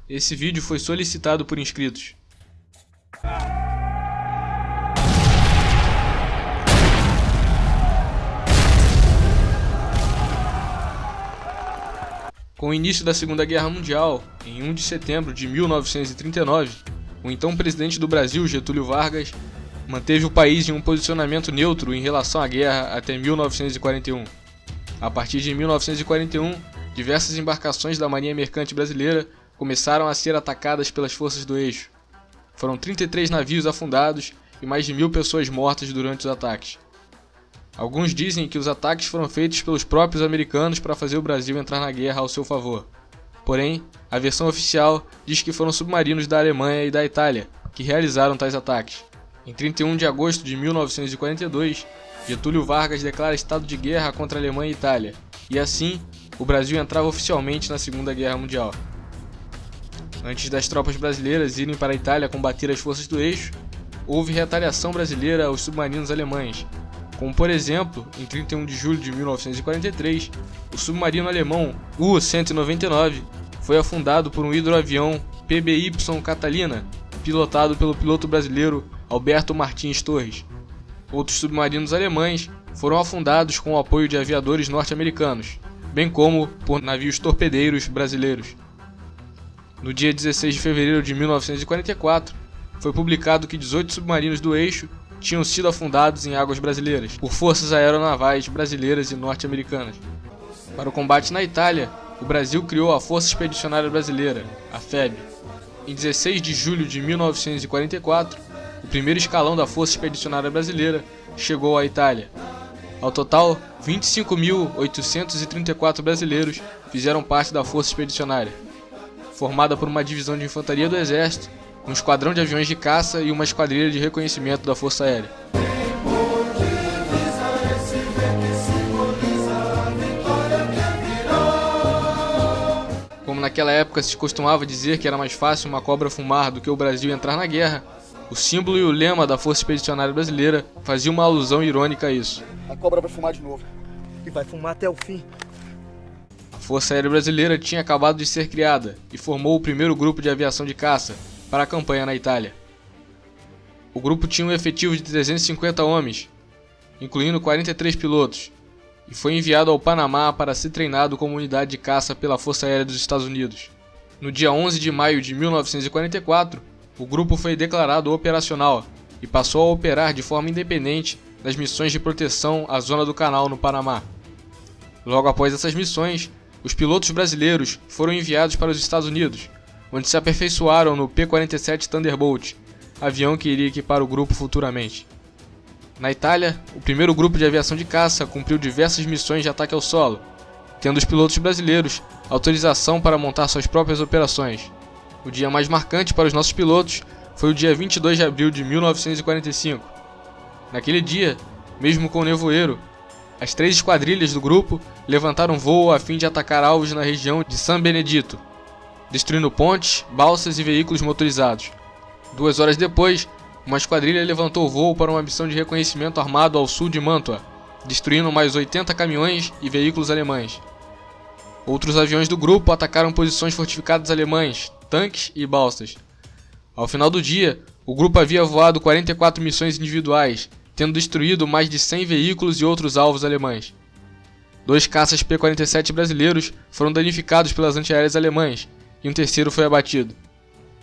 Esse vídeo foi solicitado por inscritos. Com o início da Segunda Guerra Mundial, em 1 de setembro de 1939, o então presidente do Brasil, Getúlio Vargas, manteve o país em um posicionamento neutro em relação à guerra até 1941. A partir de 1941, diversas embarcações da Marinha Mercante Brasileira começaram a ser atacadas pelas forças do eixo. Foram 33 navios afundados e mais de 1.000 pessoas mortas durante os ataques. Alguns dizem que os ataques foram feitos pelos próprios americanos para fazer o Brasil entrar na guerra ao seu favor. Porém, a versão oficial diz que foram submarinos da Alemanha e da Itália que realizaram tais ataques. Em 31 de agosto de 1942, Getúlio Vargas declara estado de guerra contra a Alemanha e Itália, e assim, o Brasil entrava oficialmente na Segunda Guerra Mundial. Antes das tropas brasileiras irem para a Itália combater as forças do eixo, houve retaliação brasileira aos submarinos alemães, como por exemplo, em 31 de julho de 1943, o submarino alemão U-199 foi afundado por um hidroavião PBY Catalina, pilotado pelo piloto brasileiro Alberto Martins Torres. Outros submarinos alemães foram afundados com o apoio de aviadores norte-americanos, bem como por navios torpedeiros brasileiros. No dia 16 de fevereiro de 1944, foi publicado que 18 submarinos do eixo tinham sido afundados em águas brasileiras por forças aeronavais brasileiras e norte-americanas. Para o combate na Itália, o Brasil criou a Força Expedicionária Brasileira, a FEB. Em 16 de julho de 1944, o primeiro escalão da Força Expedicionária Brasileira chegou à Itália. Ao total, 25.834 brasileiros fizeram parte da Força Expedicionária, formada por uma divisão de infantaria do Exército, um esquadrão de aviões de caça e uma esquadrilha de reconhecimento da Força Aérea. Como naquela época se costumava dizer que era mais fácil uma cobra fumar do que o Brasil entrar na guerra, o símbolo e o lema da Força Expedicionária Brasileira faziam uma alusão irônica a isso. A cobra vai fumar de novo. E vai fumar até o fim. A Força Aérea Brasileira tinha acabado de ser criada e formou o primeiro grupo de aviação de caça para a campanha na Itália. O grupo tinha um efetivo de 350 homens, incluindo 43 pilotos, e foi enviado ao Panamá para ser treinado como unidade de caça pela Força Aérea dos Estados Unidos. No dia 11 de maio de 1944, o grupo foi declarado operacional e passou a operar de forma independente nas missões de proteção à Zona do Canal no Panamá. Logo após essas missões, os pilotos brasileiros foram enviados para os Estados Unidos, onde se aperfeiçoaram no P-47 Thunderbolt, avião que iria equipar o grupo futuramente. Na Itália, o primeiro grupo de aviação de caça cumpriu diversas missões de ataque ao solo, tendo os pilotos brasileiros autorização para montar suas próprias operações. O dia mais marcante para os nossos pilotos foi o dia 22 de abril de 1945. Naquele dia, mesmo com o nevoeiro, as 3 esquadrilhas do grupo levantaram voo a fim de atacar alvos na região de San Benedito, destruindo pontes, balsas e veículos motorizados. 2 horas depois, uma esquadrilha levantou voo para uma missão de reconhecimento armado ao sul de Mantua, destruindo mais 80 caminhões e veículos alemães. Outros aviões do grupo atacaram posições fortificadas alemãs, tanques e balsas. Ao final do dia, o grupo havia voado 44 missões individuais, tendo destruído mais de 100 veículos e outros alvos alemães. 2 caças P-47 brasileiros foram danificados pelas antiaéreas alemãs, e um terceiro foi abatido.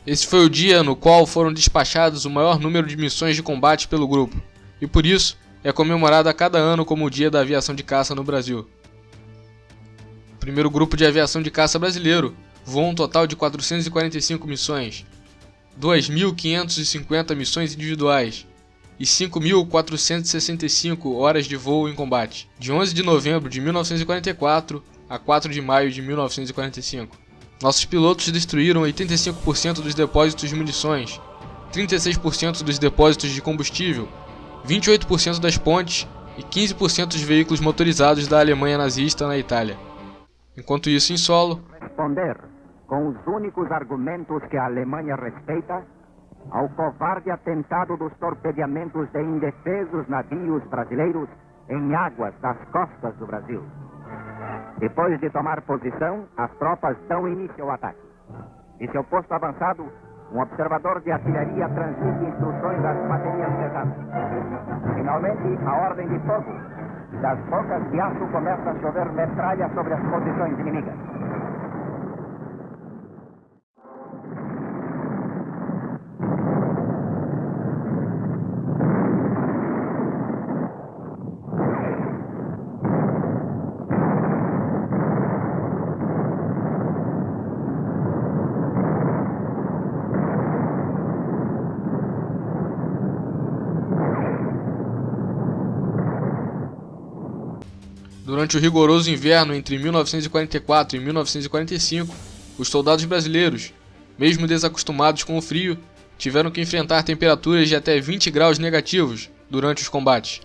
Esse foi o dia no qual foram despachados o maior número de missões de combate pelo grupo, e por isso é comemorado a cada ano como o Dia da Aviação de Caça no Brasil. O primeiro grupo de aviação de caça brasileiro voou um total de 445 missões, 2.550 missões individuais e 5.465 horas de voo em combate, de 11 de novembro de 1944 a 4 de maio de 1945. Nossos pilotos destruíram 85% dos depósitos de munições, 36% dos depósitos de combustível, 28% das pontes e 15% dos veículos motorizados da Alemanha nazista na Itália. Enquanto isso, em solo, responder com os únicos argumentos que a Alemanha respeita ao covarde atentado dos torpedeamentos de indefesos navios brasileiros em águas das costas do Brasil. Depois de tomar posição, as tropas dão início ao ataque. De seu posto avançado, um observador de artilharia transmite instruções às baterias pesadas. Finalmente, a ordem de fogo. Das bocas de aço começa a chover metralha sobre as posições inimigas. Durante o rigoroso inverno entre 1944 e 1945, os soldados brasileiros, mesmo desacostumados com o frio, tiveram que enfrentar temperaturas de até 20 graus negativos durante os combates.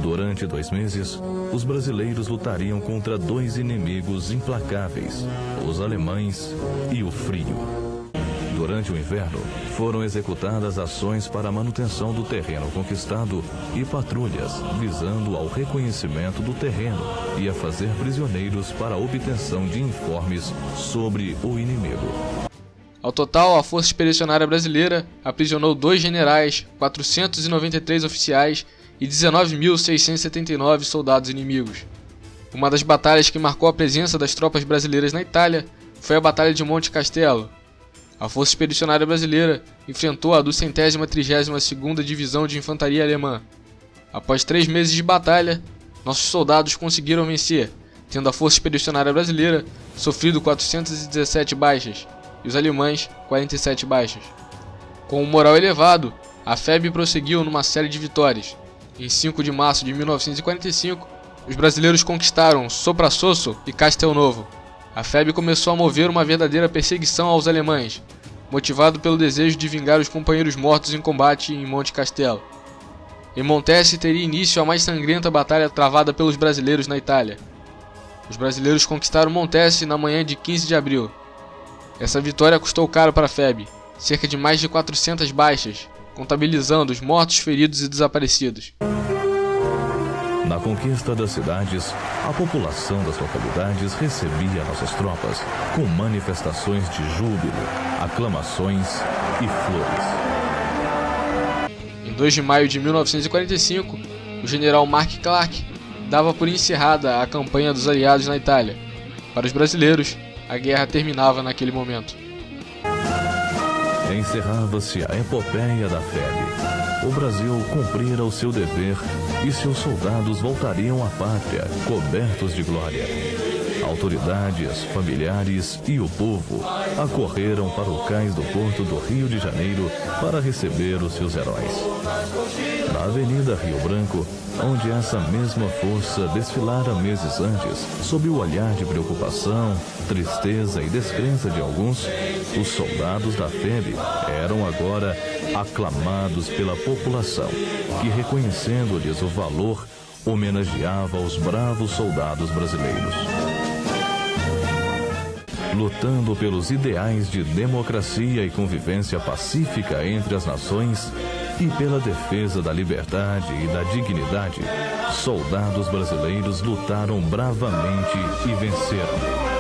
Durante 2 meses, os brasileiros lutariam contra 2 inimigos implacáveis, os alemães e o frio. Durante o inverno, foram executadas ações para a manutenção do terreno conquistado e patrulhas visando ao reconhecimento do terreno e a fazer prisioneiros para a obtenção de informes sobre o inimigo. Ao total, a Força Expedicionária Brasileira aprisionou 2 generais, 493 oficiais e 19.679 soldados inimigos. Uma das batalhas que marcou a presença das tropas brasileiras na Itália foi a Batalha de Monte Castelo. A Força Expedicionária Brasileira enfrentou a 232ª Divisão de Infantaria Alemã. Após 3 meses de batalha, nossos soldados conseguiram vencer, tendo a Força Expedicionária Brasileira sofrido 417 baixas e os alemães 47 baixas. Com um moral elevado, a FEB prosseguiu numa série de vitórias. Em 5 de março de 1945, os brasileiros conquistaram Soprasosso e Castelnovo. A FEB começou a mover uma verdadeira perseguição aos alemães, motivado pelo desejo de vingar os companheiros mortos em combate em Monte Castelo. Em Montese teria início a mais sangrenta batalha travada pelos brasileiros na Itália. Os brasileiros conquistaram Montese na manhã de 15 de abril. Essa vitória custou caro para a FEB, cerca de mais de 400 baixas, contabilizando os mortos, feridos e desaparecidos. Na conquista das cidades, a população das localidades recebia nossas tropas com manifestações de júbilo, aclamações e flores. Em 2 de maio de 1945, o general Mark Clark dava por encerrada a campanha dos aliados na Itália. Para os brasileiros, a guerra terminava naquele momento. Encerrava-se a epopeia da FEB. O Brasil cumprira o seu dever e seus soldados voltariam à pátria, cobertos de glória. Autoridades, familiares e o povo acorreram para o cais do porto do Rio de Janeiro para receber os seus heróis. Na Avenida Rio Branco, onde essa mesma força desfilara meses antes, sob o olhar de preocupação, tristeza e descrença de alguns, os soldados da FEB eram agora aclamados pela população, que, reconhecendo-lhes o valor, homenageava os bravos soldados brasileiros. Lutando pelos ideais de democracia e convivência pacífica entre as nações e pela defesa da liberdade e da dignidade, soldados brasileiros lutaram bravamente e venceram.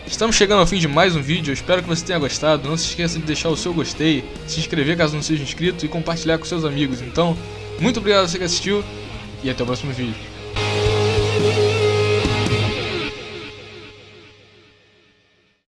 Estamos chegando ao fim de mais um vídeo, eu espero que você tenha gostado. Não se esqueça de deixar o seu gostei, se inscrever caso não seja inscrito e compartilhar com seus amigos. Então, muito obrigado a você que assistiu e até o próximo vídeo.